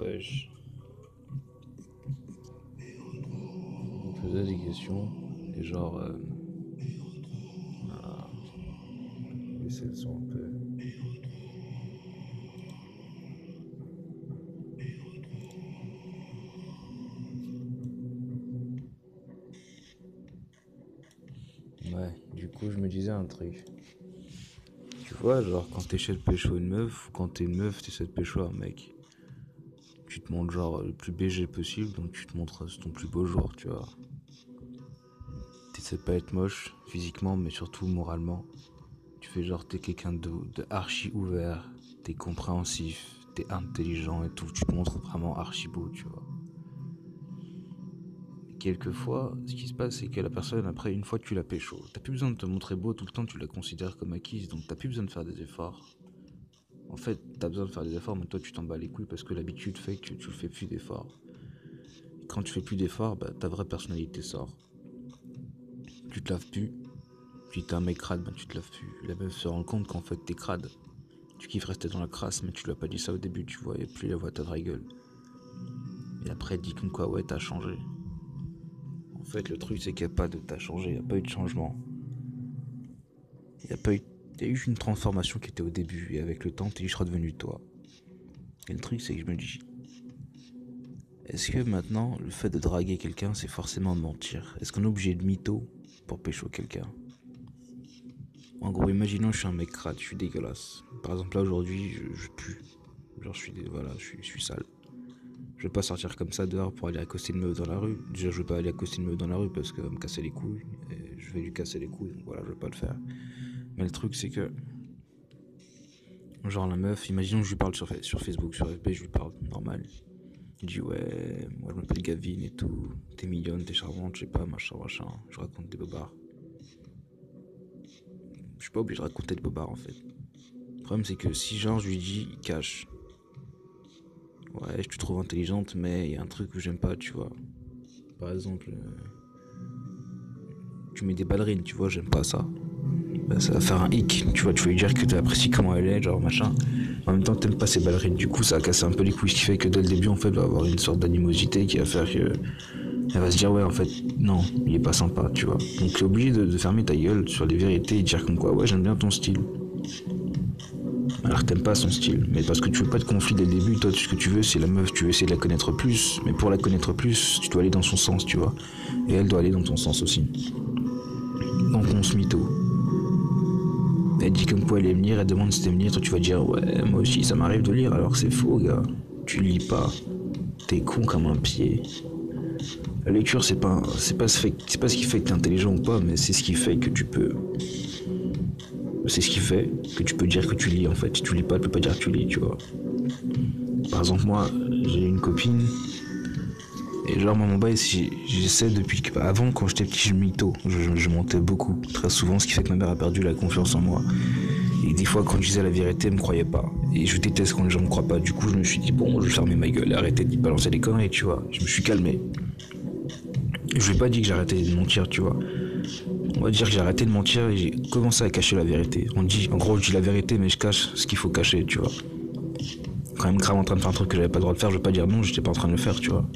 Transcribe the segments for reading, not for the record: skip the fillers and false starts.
Wesh. Il me posait des questions et genre, voilà, laisser le son un peu. Ouais, du coup, je me disais un truc. Tu vois, genre, quand t'essaies de pécho une meuf, ou quand t'es une meuf, t'essaies de pécho un mec, tu te montres genre le plus BG possible, donc tu te montres ton plus beau jour, tu vois. T'essaies de pas être moche physiquement, mais surtout moralement. Tu fais genre, t'es quelqu'un de archi ouvert, t'es compréhensif, t'es intelligent et tout, tu te montres vraiment archi beau, tu vois. Quelquefois, ce qui se passe, c'est que la personne, après, une fois que tu l'as pécho, t'as plus besoin de te montrer beau tout le temps, tu la considères comme acquise, donc t'as plus besoin de faire des efforts. En fait, t'as besoin de faire des efforts, mais toi, tu t'en bats les couilles parce que l'habitude fait que tu fais plus d'efforts. Et quand tu fais plus d'efforts, bah, ta vraie personnalité sort. Tu te laves plus. Si t'es un mec crade, bah, tu te laves plus. La meuf se rend compte qu'en fait, t'es crade. Tu kiffes rester dans la crasse, mais tu lui as pas dit ça au début, tu vois, et plus elle voit ta vraie gueule. Et après, elle dit comme quoi, ouais, t'as changé. En fait, le truc, c'est qu'il n'y a pas de t'as changé, il n'y a pas eu de changement. Il y a pas eu. Il y a eu une transformation qui était au début, et avec le temps, t'es juste redevenu toi. Et le truc, c'est que je me dis, est-ce que maintenant, le fait de draguer quelqu'un, c'est forcément mentir? Est-ce qu'on est obligé de mytho pour pécho quelqu'un? En gros, imaginons je suis un mec crade, je suis dégueulasse. Par exemple, là aujourd'hui, je pue. Genre, je suis sale. Je vais pas sortir comme ça dehors pour aller accoster une meuf dans la rue. Déjà, je vais pas aller accoster une meuf dans la rue parce qu'elle va me casser les couilles. Et je vais lui casser les couilles, donc voilà, je vais pas le faire. Mais le truc, c'est que, genre, la meuf, imaginons que je lui parle sur Facebook, sur FB, je lui parle normal. Il dit, ouais, moi je m'appelle Gavin et tout. T'es mignonne, t'es charmante, je sais pas, machin, machin. Je raconte des bobards. Je suis pas obligé de raconter des bobards en fait. Le problème, c'est que si, genre, je lui dis, il cache. Ouais, je te trouve intelligente, mais il y a un truc que j'aime pas, tu vois. Par exemple, tu mets des ballerines, tu vois, j'aime pas ça. Bah, ça va faire un hic, tu vois, tu vas lui dire que tu apprécies comment elle est, genre machin. En même temps, t'aimes pas ces ballerines, du coup, ça va casser un peu les couilles, ce qui fait que dès le début, en fait, il va avoir une sorte d'animosité qui va faire que. Elle va se dire, ouais, en fait, non, il est pas sympa, tu vois. Donc, t'es obligé de fermer ta gueule sur les vérités et de dire comme quoi, ouais, j'aime bien ton style. Alors que t'aimes pas son style, mais parce que tu veux pas de conflit dès le début, toi ce que tu veux c'est la meuf, tu veux essayer de la connaître plus, mais pour la connaître plus, tu dois aller dans son sens, tu vois. Et elle doit aller dans ton sens aussi. Donc on se mytho. Elle dit comme quoi elle aime lire, elle demande si t'aimes lire, toi tu vas dire ouais moi aussi ça m'arrive de lire alors que c'est faux gars. Tu lis pas. T'es con comme un pied. La lecture c'est pas ce qui fait que t'es intelligent ou pas, mais c'est ce qui fait que tu peux. C'est ce qui fait que tu peux dire que tu lis en fait. Si tu lis pas, tu peux pas dire que tu lis, tu vois. Par exemple, moi, j'ai une copine, et genre, moi, mon bail, j'essaie depuis que. Avant, quand j'étais petit, je mytho. Je mentais beaucoup, très souvent, ce qui fait que ma mère a perdu la confiance en moi. Et des fois, quand je disais la vérité, elle me croyait pas. Et je déteste quand les gens me croient pas. Du coup, je me suis dit, bon, je vais fermer ma gueule et arrêter de balancer les conneries, tu vois. Je me suis calmé. Je lui ai pas dit que j'arrêtais de mentir, tu vois. On va dire que j'ai arrêté de mentir et j'ai commencé à cacher la vérité. On dit, en gros, je dis la vérité, mais je cache ce qu'il faut cacher, tu vois. Quand même grave en train de faire un truc que j'avais pas le droit de faire, je vais pas dire non, j'étais pas en train de le faire, tu vois.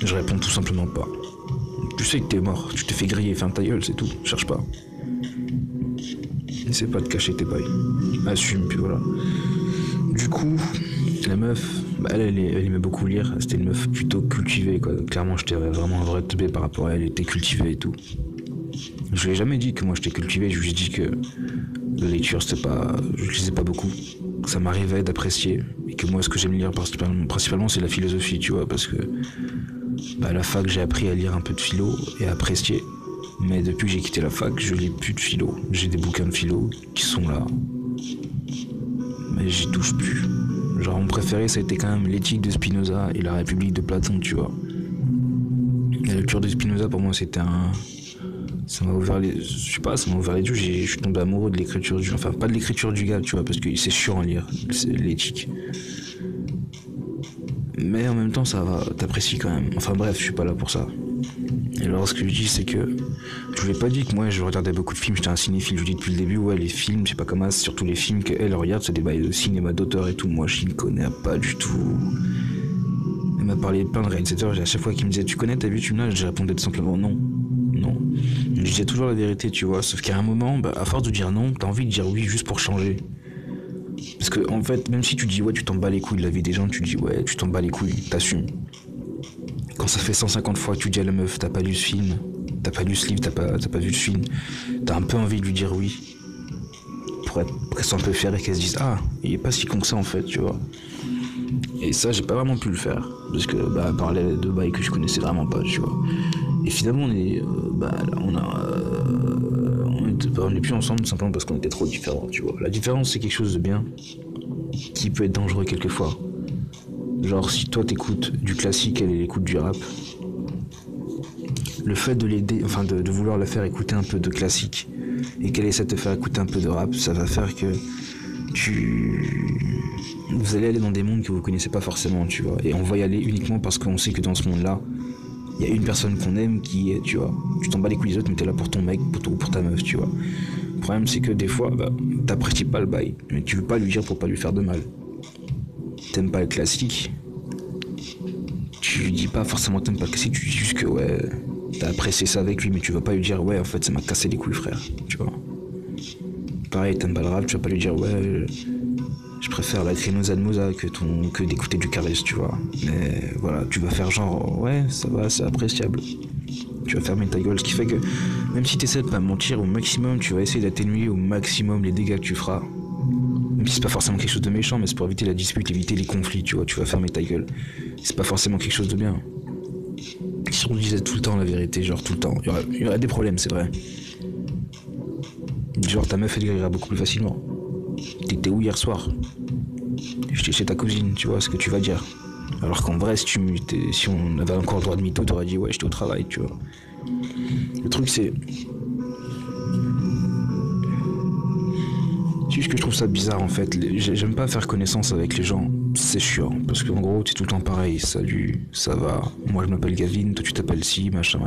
Je réponds tout simplement pas. Tu sais que t'es mort, tu t'es fait griller, ferme ta gueule, c'est tout, cherche pas. N'essaie pas de cacher tes bails. Assume, puis voilà. Du coup, la meuf, bah elle aimait beaucoup lire, c'était une meuf plutôt cultivée, quoi. Clairement, j'étais vraiment un vrai teubé par rapport à elle, elle était cultivée et tout. Je lui ai jamais dit que moi j'étais cultivé, je lui ai dit que la lecture c'était pas. Je lisais pas beaucoup. Ça m'arrivait d'apprécier. Et que moi ce que j'aime lire principalement c'est la philosophie, tu vois, parce que bah, à la fac j'ai appris à lire un peu de philo et à apprécier. Mais depuis que j'ai quitté la fac, je lis plus de philo. J'ai des bouquins de philo qui sont là. Mais j'y touche plus. Genre mon préféré ça a été quand même l'éthique de Spinoza et la République de Platon, tu vois. La lecture de Spinoza pour moi c'était un. Ça m'a ouvert les. Je sais pas, ça m'a ouvert les yeux. Je suis tombé amoureux de l'écriture du. Enfin, pas de l'écriture du gars, tu vois, parce que c'est chiant à lire, c'est l'éthique. Mais en même temps, ça va, t'apprécies quand même. Enfin bref, je suis pas là pour ça. Et alors ce que je dis c'est que je lui ai pas dit que moi je regardais beaucoup de films, j'étais un cinéphile, je lui dis depuis le début ouais les films, je sais pas comment, surtout les films qu'elle regarde c'est des bails de cinéma d'auteur et tout, moi je ne connais pas du tout. Elle m'a parlé de plein de réalisateurs, à chaque fois qu'il me disait tu connais, t'as vu tu l'as, je répondais tout simplement non. Non. Je disais toujours la vérité tu vois, sauf qu'à un moment, à force de dire non, t'as envie de dire oui juste pour changer. Parce que en fait, même si tu dis ouais tu t'en bats les couilles de la vie des gens, tu dis ouais tu t'en bats les couilles, t'assumes. Quand ça fait 150 fois que tu dis à la meuf t'as pas lu ce film, t'as pas lu ce livre, t'as pas vu ce film, t'as un peu envie de lui dire oui. Pour être presque un peu fier et qu'elle se dise ah, il est pas si con que ça en fait, tu vois. Et ça j'ai pas vraiment pu le faire. Parce que elle parlait de bails que je connaissais vraiment pas, tu vois. Et finalement on est plus ensemble simplement parce qu'on était trop différents, tu vois. La différence c'est quelque chose de bien qui peut être dangereux quelquefois. Genre si toi t'écoutes du classique, elle écoute du rap, le fait de l'aider, enfin de vouloir la faire écouter un peu de classique et qu'elle essaie de te faire écouter un peu de rap, ça va faire que vous allez aller dans des mondes que vous connaissez pas forcément, tu vois. Et on va y aller uniquement parce qu'on sait que dans ce monde-là, il y a une personne qu'on aime qui y est, tu vois. Tu t'en bats les couilles des autres, mais t'es là pour ton mec, pour ta meuf, tu vois. Le problème c'est que des fois, t'apprécies pas le bail, mais tu veux pas lui dire pour pas lui faire de mal. T'aimes pas le classique, tu lui dis pas forcément t'aimes pas le classique, tu dis juste que ouais, t'as apprécié ça avec lui, mais tu vas pas lui dire ouais en fait ça m'a cassé les couilles frère, tu vois. Pareil, t'aimes pas le rap, tu vas pas lui dire ouais je préfère la Crinosa de Moza que d'écouter du Caresse, tu vois. Mais voilà, tu vas faire genre ouais ça va, c'est appréciable. Tu vas fermer ta gueule, ce qui fait que même si t'essaies de pas mentir au maximum, tu vas essayer d'atténuer au maximum les dégâts que tu feras. Même si c'est pas forcément quelque chose de méchant, mais c'est pour éviter la dispute, éviter les conflits, tu vois, tu vas fermer ta gueule. C'est pas forcément quelque chose de bien. Si on disait tout le temps la vérité, genre tout le temps, il y aurait des problèmes, c'est vrai. Genre ta meuf elle guérira beaucoup plus facilement. T'étais où hier soir? J'étais chez ta cousine, tu vois ce que tu vas dire. Alors qu'en vrai, si on avait encore le droit de mytho, t'aurais dit ouais j'étais au travail, tu vois. Le truc c'est juste que je trouve ça bizarre en fait, j'aime pas faire connaissance avec les gens, c'est chiant, parce qu'en gros t'es tout le temps pareil, salut, ça va, moi je m'appelle Gavin, toi tu t'appelles ci, machin,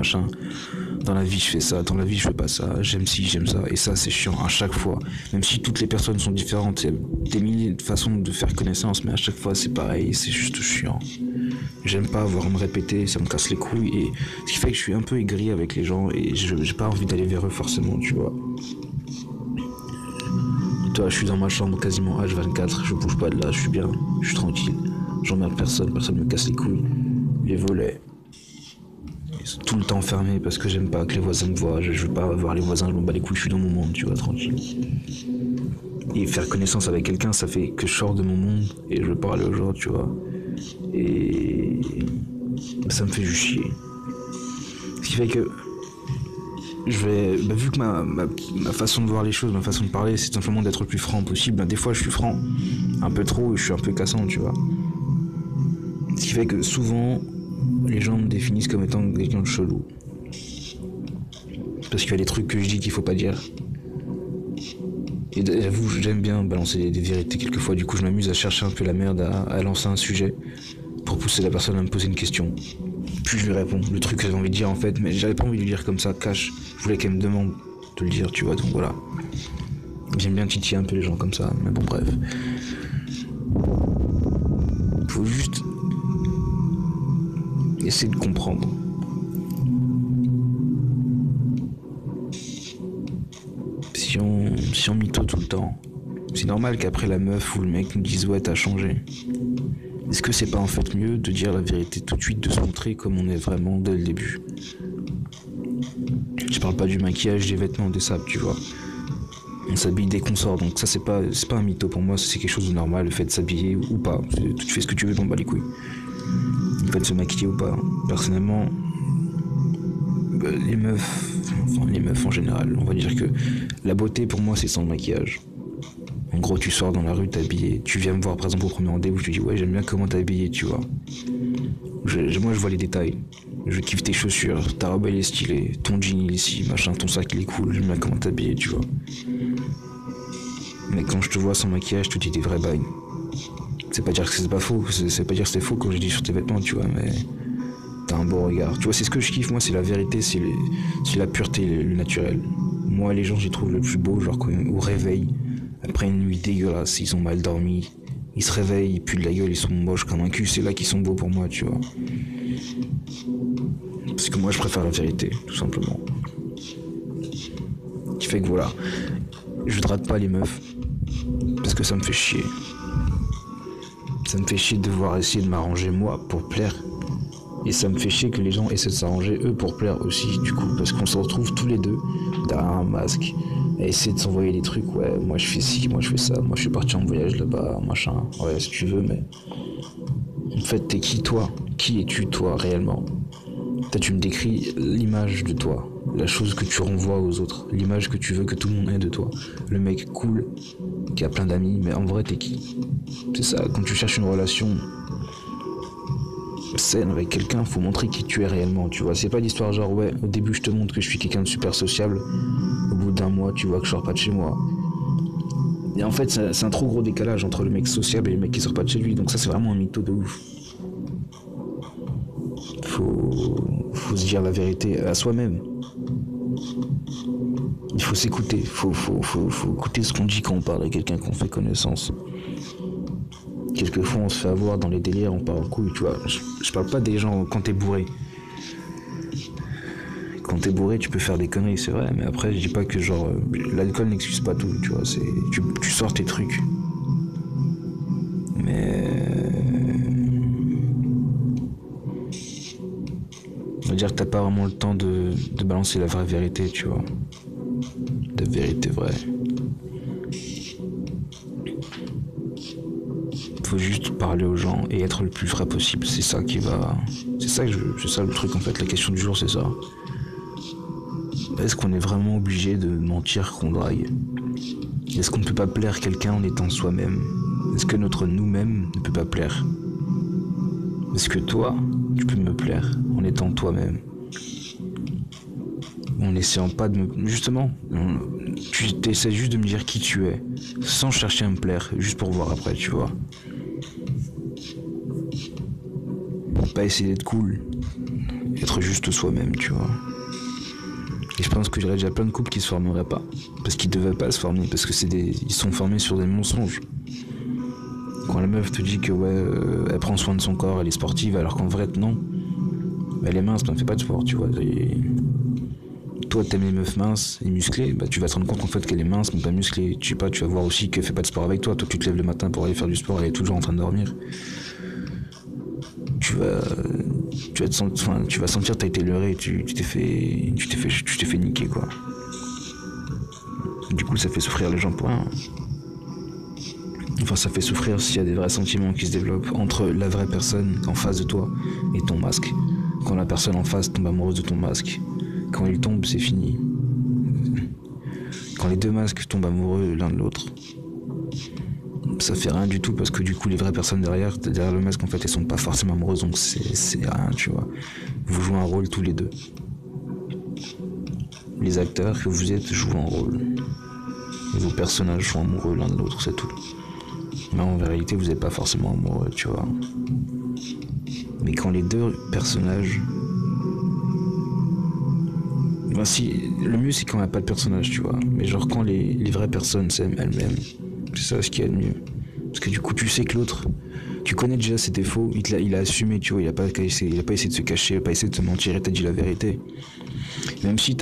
dans la vie je fais ça, dans la vie je fais pas ça, j'aime ci, j'aime ça, et ça c'est chiant à chaque fois, même si toutes les personnes sont différentes, il y a des milliers de façons de faire connaissance, mais à chaque fois c'est pareil, c'est juste chiant. J'aime pas avoir à me répéter, ça me casse les couilles, et ce qui fait que je suis un peu aigri avec les gens, et j'ai pas envie d'aller vers eux forcément, tu vois. Toi, je suis dans ma chambre quasiment H24, je bouge pas de là, je suis bien, je suis tranquille. J'emmerde personne me casse les couilles. Les volets, ils sont tout le temps fermés parce que j'aime pas que les voisins me voient. Je veux pas voir les voisins, je m'en bats les couilles, je suis dans mon monde, tu vois, tranquille. Et faire connaissance avec quelqu'un, ça fait que je sors de mon monde et je veux parler aux gens, tu vois. Et ça me fait juste chier. Ce qui fait que vu que ma façon de voir les choses, ma façon de parler, c'est simplement d'être le plus franc possible, des fois je suis franc, un peu trop, et je suis un peu cassant, tu vois. Ce qui fait que souvent, les gens me définissent comme étant quelqu'un de chelou. Parce qu'il y a des trucs que je dis qu'il faut pas dire. Et j'avoue, j'aime bien balancer des vérités quelquefois, du coup je m'amuse à chercher un peu la merde, à lancer un sujet, pour pousser la personne à me poser une question. Puis je lui réponds, le truc que j'avais envie de dire en fait, mais j'avais pas envie de lui dire comme ça, cash. Je voulais qu'elle me demande de le dire, tu vois, donc voilà. J'aime bien titiller un peu les gens comme ça, mais bon bref. Faut juste essayer de comprendre. Si on mytho tout le temps, c'est normal qu'après la meuf ou le mec nous dise ouais t'as changé. Est-ce que c'est pas en fait mieux de dire la vérité tout de suite, de se montrer comme on est vraiment dès le début? Je parle pas du maquillage, des vêtements, des sables, tu vois. On s'habille dès qu'on sort, donc ça c'est pas un mytho pour moi, c'est quelque chose de normal, le fait de s'habiller ou pas. Tu fais ce que tu veux, t'en bats les couilles. Le fait de se maquiller ou pas. Personnellement, les meufs en général, on va dire que la beauté pour moi c'est sans le maquillage. En gros, tu sors dans la rue, t'es habillé. Tu viens me voir, par exemple, au premier rendez-vous, je te dis ouais, j'aime bien comment t'es habillé, tu vois. Moi, je vois les détails. Je kiffe tes chaussures, ta robe elle est stylée, ton jean il est ici, machin, ton sac il est cool, j'aime bien comment t'es habillé, tu vois. Mais quand je te vois sans maquillage, je te dis des vrais bails. C'est pas dire que c'est pas faux, c'est pas dire que c'est faux quand je dis sur tes vêtements, tu vois, mais t'as un beau regard. Tu vois, c'est ce que je kiffe, moi, c'est la vérité, c'est la pureté, le naturel. Moi, les gens, j'y trouve le plus beau, genre au réveil, après une nuit dégueulasse, ils ont mal dormi, ils se réveillent, ils puent de la gueule, ils sont moches comme un cul, c'est là qu'ils sont beaux pour moi, tu vois. Parce que moi, je préfère la vérité, tout simplement. Qui fait que voilà, je drate pas les meufs, parce que ça me fait chier. Ça me fait chier de devoir essayer de m'arranger moi pour plaire. Et ça me fait chier que les gens essaient de s'arranger eux pour plaire aussi, du coup, parce qu'on se retrouve tous les deux derrière un masque à essayer de s'envoyer des trucs. Ouais, moi je fais ci, moi je fais ça, moi je suis parti en voyage là-bas, machin. Ouais, si tu veux, mais en fait, t'es qui toi? Qui es-tu toi réellement? Toi, tu me décris l'image de toi, la chose que tu renvoies aux autres, l'image que tu veux que tout le monde ait de toi. Le mec cool, qui a plein d'amis, mais en vrai, t'es qui? C'est ça, quand tu cherches une relation saine avec quelqu'un, faut montrer qui tu es réellement, tu vois. C'est pas l'histoire genre, ouais, au début, je te montre que je suis quelqu'un de super sociable, au bout d'un mois, tu vois que je sors pas de chez moi. Et en fait, c'est un trop gros décalage entre le mec sociable et le mec qui sort pas de chez lui, donc ça, c'est vraiment un mytho de ouf. Faut se dire la vérité à soi-même. Il faut s'écouter, faut écouter ce qu'on dit quand on parle à quelqu'un qu'on fait connaissance. Quelquefois on se fait avoir dans les délires, on part en couille, tu vois. Je parle pas des gens quand t'es bourré. Quand t'es bourré, tu peux faire des conneries, c'est vrai, mais après je dis pas que genre l'alcool n'excuse pas tout, tu vois. Tu sors tes trucs. Mais on va dire que t'as pas vraiment le temps de balancer la vraie vérité, tu vois. La vérité vraie. Faut juste parler aux gens et être le plus vrai possible. C'est ça qui va. C'est ça que je veux. C'est ça le truc en fait. La question du jour, c'est ça. Est-ce qu'on est vraiment obligé de mentir qu'on drague? Est-ce qu'on ne peut pas plaire quelqu'un en étant soi-même? Est-ce que notre nous-mêmes ne peut pas plaire? Est-ce que toi, tu peux me plaire en étant toi-même? En n'essayant pas de me... Justement, tu essaies juste de me dire qui tu es, sans chercher à me plaire, juste pour voir après, tu vois. Pas essayer d'être cool, être juste soi-même, tu vois. Et je pense qu'il y aurait déjà plein de couples qui se formeraient pas, parce qu'ils devaient pas se former, parce que ils sont formés sur des mensonges. Quand la meuf te dit que ouais, elle prend soin de son corps, elle est sportive, alors qu'en vrai non, elle est mince, mais elle fait pas de sport, tu vois. Et toi t'aimes les meufs minces et musclées, bah tu vas te rendre compte en fait qu'elle est mince mais pas musclée. Tu sais pas, tu vas voir aussi qu'elle fait pas de sport avec toi. Toi tu te lèves le matin pour aller faire du sport, elle est toujours en train de dormir. Tu vas sentir que t'as été leurré, tu t'es fait niquer quoi. Du coup ça fait souffrir les gens pour rien. Enfin ça fait souffrir s'il y a des vrais sentiments qui se développent entre la vraie personne en face de toi et ton masque. Quand la personne en face tombe amoureuse de ton masque, quand il tombe c'est fini. Quand les deux masques tombent amoureux l'un de l'autre, ça fait rien du tout parce que du coup les vraies personnes derrière le masque en fait elles sont pas forcément amoureuses, donc c'est rien, tu vois. Vous jouez un rôle tous les deux. Les acteurs que vous êtes jouent un rôle. Et vos personnages sont amoureux l'un de l'autre, c'est tout. Mais en vérité vous n'êtes pas forcément amoureux, tu vois. Mais quand les deux personnages... Ben si, le mieux c'est quand il n'y a pas de personnage, tu vois. Mais genre quand les vraies personnes s'aiment elles-mêmes, c'est ça ce qu'il y a de mieux. Parce que du coup tu sais que l'autre, tu connais déjà ses défauts, il a assumé, tu vois, il a pas essayé de se cacher, il a pas essayé de te mentir, il t'a dit la vérité. Même si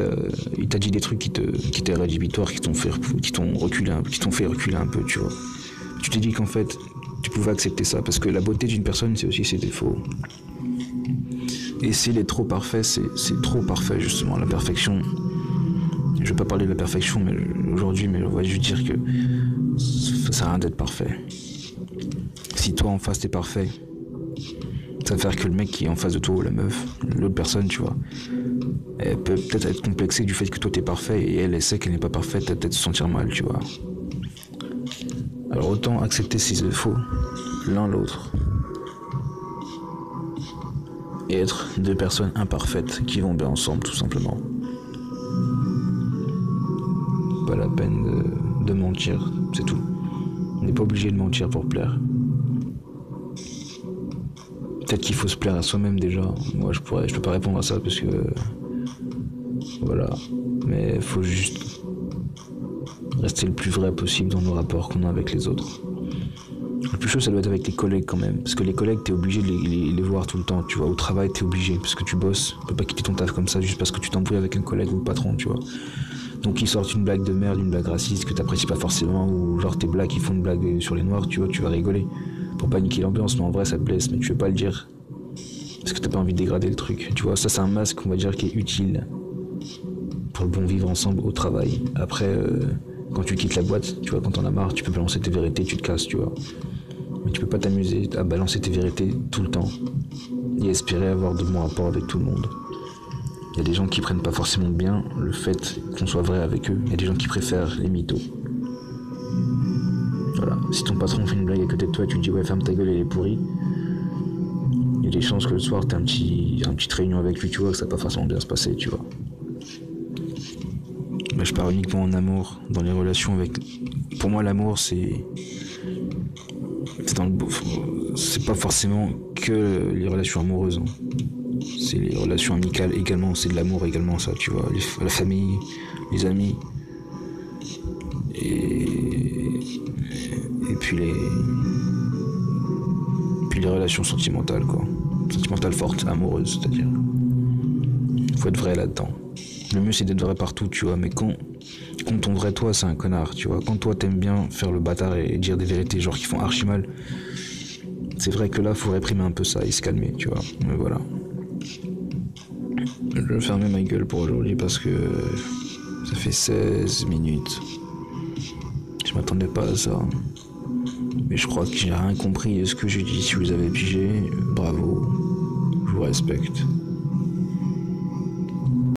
il t'a dit des trucs qui étaient rédhibitoires, qui t'ont fait reculer un peu, tu vois. Tu t'es dit qu'en fait, tu pouvais accepter ça, parce que la beauté d'une personne, c'est aussi ses défauts. Et s'il est trop parfait, c'est trop parfait, justement, la perfection. Je vais pas parler de la perfection aujourd'hui, mais on va juste dire que ça sert à rien d'être parfait. Si toi en face t'es parfait, ça va faire que le mec qui est en face de toi ou la meuf, l'autre personne, tu vois, elle peut peut-être être complexée du fait que toi t'es parfait et elle sait qu'elle n'est pas parfaite, elle va peut-être se sentir mal, tu vois. Alors autant accepter ses défauts, l'un l'autre, et être deux personnes imparfaites qui vont bien ensemble, tout simplement. Pas la peine de mentir, c'est tout. On n'est pas obligé de mentir pour plaire. peut-être qu'il faut se plaire à soi-même déjà. Moi, je peux pas répondre à ça parce que voilà. Mais faut juste rester le plus vrai possible dans nos rapports qu'on a avec les autres. Le plus chaud, ça doit être avec tes collègues quand même. Parce que les collègues, t'es obligé de les voir tout le temps, tu vois. Au travail, t'es obligé. Parce que tu bosses. Tu peux pas quitter ton taf comme ça juste parce que tu t'embrouilles avec un collègue ou le patron, tu vois. Donc ils sortent une blague de merde, une blague raciste que t'apprécies pas forcément, ou genre tes blagues, ils font une blague sur les noirs, tu vois, tu vas rigoler. Pour pas niquer l'ambiance, mais en vrai ça te blesse, mais tu veux pas le dire. Parce que t'as pas envie de dégrader le truc. Tu vois, ça c'est un masque, on va dire, qui est utile pour le bon vivre ensemble au travail. Après, quand tu quittes la boîte, tu vois, quand t'en as marre, tu peux balancer tes vérités, tu te casses, tu vois. Mais tu peux pas t'amuser à balancer tes vérités tout le temps et espérer avoir de bons rapports avec tout le monde. Il y a des gens qui prennent pas forcément bien le fait qu'on soit vrai avec eux. Il y a des gens qui préfèrent les mythos. Voilà. Si ton patron fait une blague à côté de toi et tu te dis ouais ferme ta gueule, elle est pourrie, il y a des chances que le soir t'as une petite réunion avec lui, tu vois, que ça va pas forcément bien se passer, tu vois. Mais je parle uniquement en amour, dans les relations avec... Pour moi l'amour c'est dans le... C'est pas forcément que les relations amoureuses. Hein. C'est les relations amicales également, c'est de l'amour également ça, tu vois, la famille, les amis, et puis les relations sentimentales quoi, sentimentales fortes, amoureuses, c'est-à-dire. Faut être vrai là-dedans. Le mieux c'est d'être vrai partout, tu vois, mais quand ton vrai toi c'est un connard, tu vois, quand toi t'aimes bien faire le bâtard et dire des vérités genre qui font archi mal, c'est vrai que là faut réprimer un peu ça et se calmer, tu vois, mais voilà. Je vais fermer ma gueule pour aujourd'hui parce que ça fait 16 minutes. Je m'attendais pas à ça. Mais je crois que j'ai rien compris de ce que j'ai dit. Si vous avez pigé, bravo. Je vous respecte.